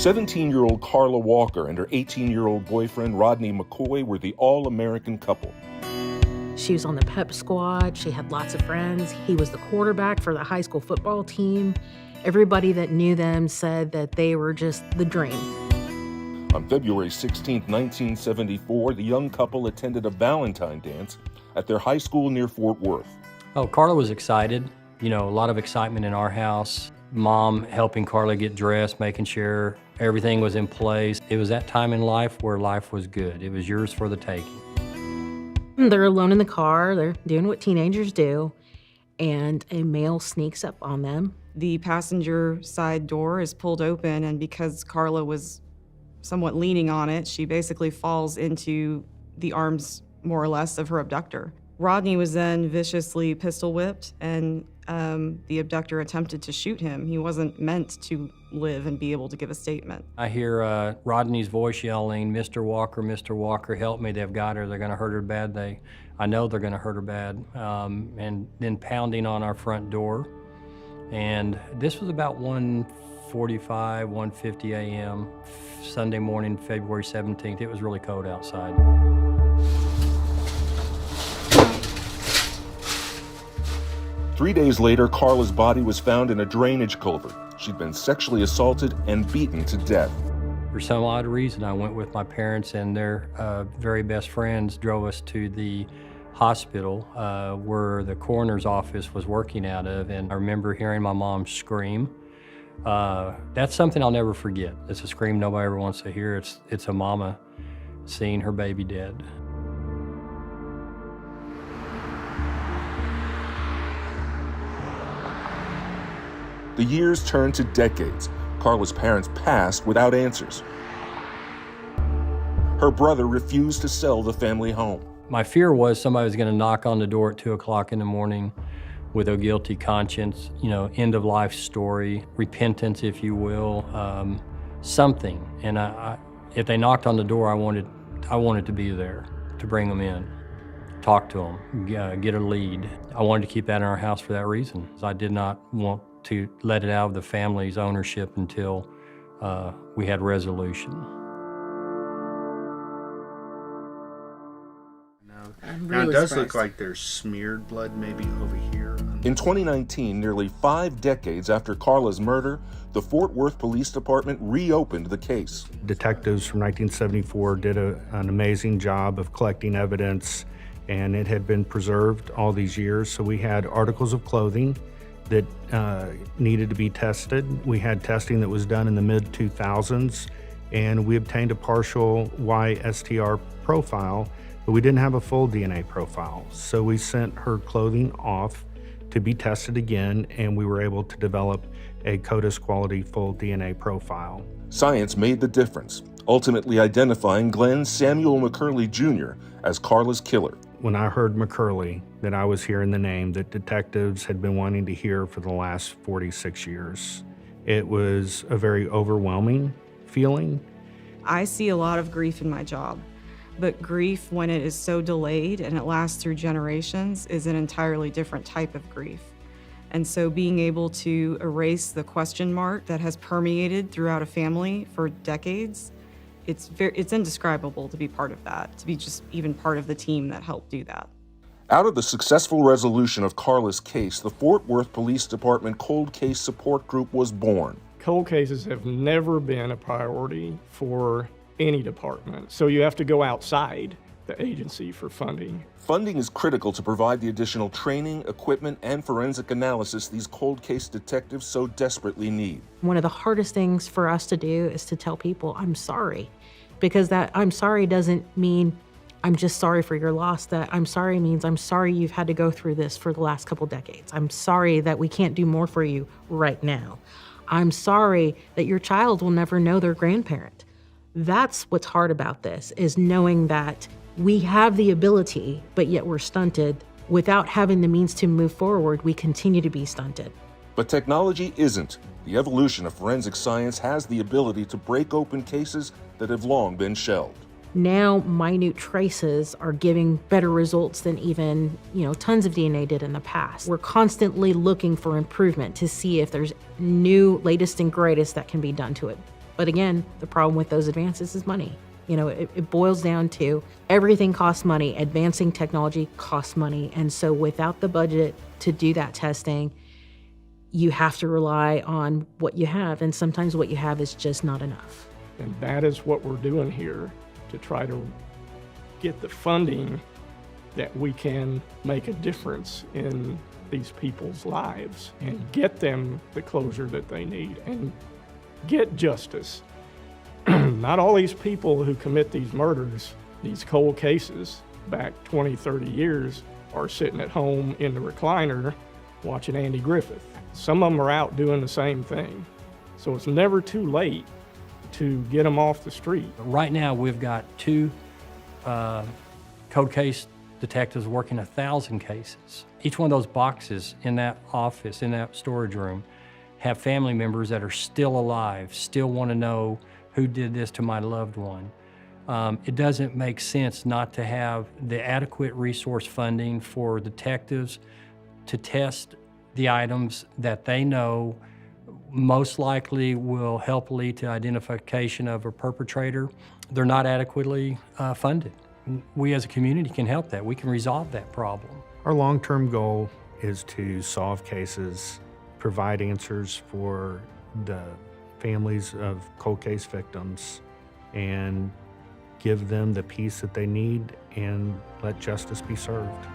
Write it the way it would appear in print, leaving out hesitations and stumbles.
17-year-old Carla Walker and her 18-year-old boyfriend Rodney McCoy were the all-American couple. She was on the pep squad. She had lots of friends. He was the quarterback for the high school football team. Everybody that knew them said that they were just the dream. On February 16, 1974, the young couple attended a Valentine dance at their high school near Fort Worth. Oh, Carla was excited. You know, a lot of excitement in our house. Mom helping Carla get dressed, making sure everything was in place. It was that time in life where life was good. It was yours for the taking. They're alone in the car. They're doing what teenagers do, and a male sneaks up on them. The passenger side door is pulled open, and because Carla was somewhat leaning on it, she basically falls into the arms, more or less, of her abductor. Rodney was then viciously pistol whipped, and the abductor attempted to shoot him. He wasn't meant to live and be able to give a statement. I hear Rodney's voice yelling, Mr. Walker, help me, they've got her, they're gonna hurt her bad. I know they're gonna hurt her bad. And then pounding on our front door. And this was about 1:45, 1:50 a.m., Sunday morning, February 17th. It was really cold outside. Three days later, Carla's body was found in a drainage culvert. She'd been sexually assaulted and beaten to death. For some odd reason, I went with my parents, and their very best friends drove us to the hospital where the coroner's office was working out of, and I remember hearing my mom scream. That's something I'll never forget. It's a scream nobody ever wants to hear. It's a mama seeing her baby dead. The years turned to decades. Carla's parents passed without answers. Her brother refused to sell the family home. My fear was somebody was going to knock on the door at 2 o'clock in the morning with a guilty conscience, you know, end of life story, repentance, if you will, something. And if they knocked on the door, I wanted to be there to bring them in, talk to them, get a lead. I wanted to keep that in our house for that reason. I did not want to let it out of the family's ownership until we had resolution. Now, it does look like there's smeared blood maybe over here. In 2019, nearly 5 decades after Carla's murder, the Fort Worth Police Department reopened the case. Detectives from 1974 did an amazing job of collecting evidence, and it had been preserved all these years. So we had articles of clothing that needed to be tested. We had testing that was done in the mid-2000s, and we obtained a partial YSTR profile, but we didn't have a full DNA profile. So we sent her clothing off to be tested again, and we were able to develop a CODIS quality full DNA profile. Science made the difference, ultimately identifying Glenn Samuel McCurley Jr. as Carla's killer. When I heard McCurley, that I was hearing the name that detectives had been wanting to hear for the last 46 years. It was a very overwhelming feeling. I see a lot of grief in my job, but grief, when it is so delayed and it lasts through generations, is an entirely different type of grief. And so being able to erase the question mark that has permeated throughout a family for decades, it's indescribable to be part of that, to be just even part of the team that helped do that. Out of the successful resolution of Carla's case, the Fort Worth Police Department Cold Case Support Group was born. Cold cases have never been a priority for any department, so you have to go outside the agency for funding. Funding is critical to provide the additional training, equipment, and forensic analysis these cold case detectives so desperately need. One of the hardest things for us to do is to tell people, I'm sorry, because that I'm sorry doesn't mean I'm just sorry for your loss. That I'm sorry means I'm sorry you've had to go through this for the last couple decades. I'm sorry that we can't do more for you right now. I'm sorry that your child will never know their grandparent. That's what's hard about this, is knowing that we have the ability, but yet we're stunted. Without having the means to move forward, we continue to be stunted. But technology isn't. The evolution of forensic science has the ability to break open cases that have long been shelved. Now, minute traces are giving better results than even, tons of DNA did in the past. We're constantly looking for improvement to see if there's new, latest and greatest that can be done to it. But again, the problem with those advances is money. You know, it boils down to everything costs money. Advancing technology costs money. And so without the budget to do that testing, you have to rely on what you have. And sometimes what you have is just not enough. And that is what we're doing here, to try to get the funding that we can make a difference in these people's lives and get them the closure that they need and get justice. Not all these people who commit these murders, these cold cases back 20, 30 years, are sitting at home in the recliner watching Andy Griffith. Some of them are out doing the same thing. So it's never too late to get them off the street. Right now, we've got 2 cold case detectives working 1,000 cases. Each one of those boxes in that office, in that storage room, have family members that are still alive, still want to know who did this to my loved one. It doesn't make sense not to have the adequate resource funding for detectives to test the items that they know most likely will help lead to identification of a perpetrator. They're not adequately funded. We as a community can help that. We can resolve that problem. Our long-term goal is to solve cases, provide answers for the families of cold case victims, and give them the peace that they need and let justice be served.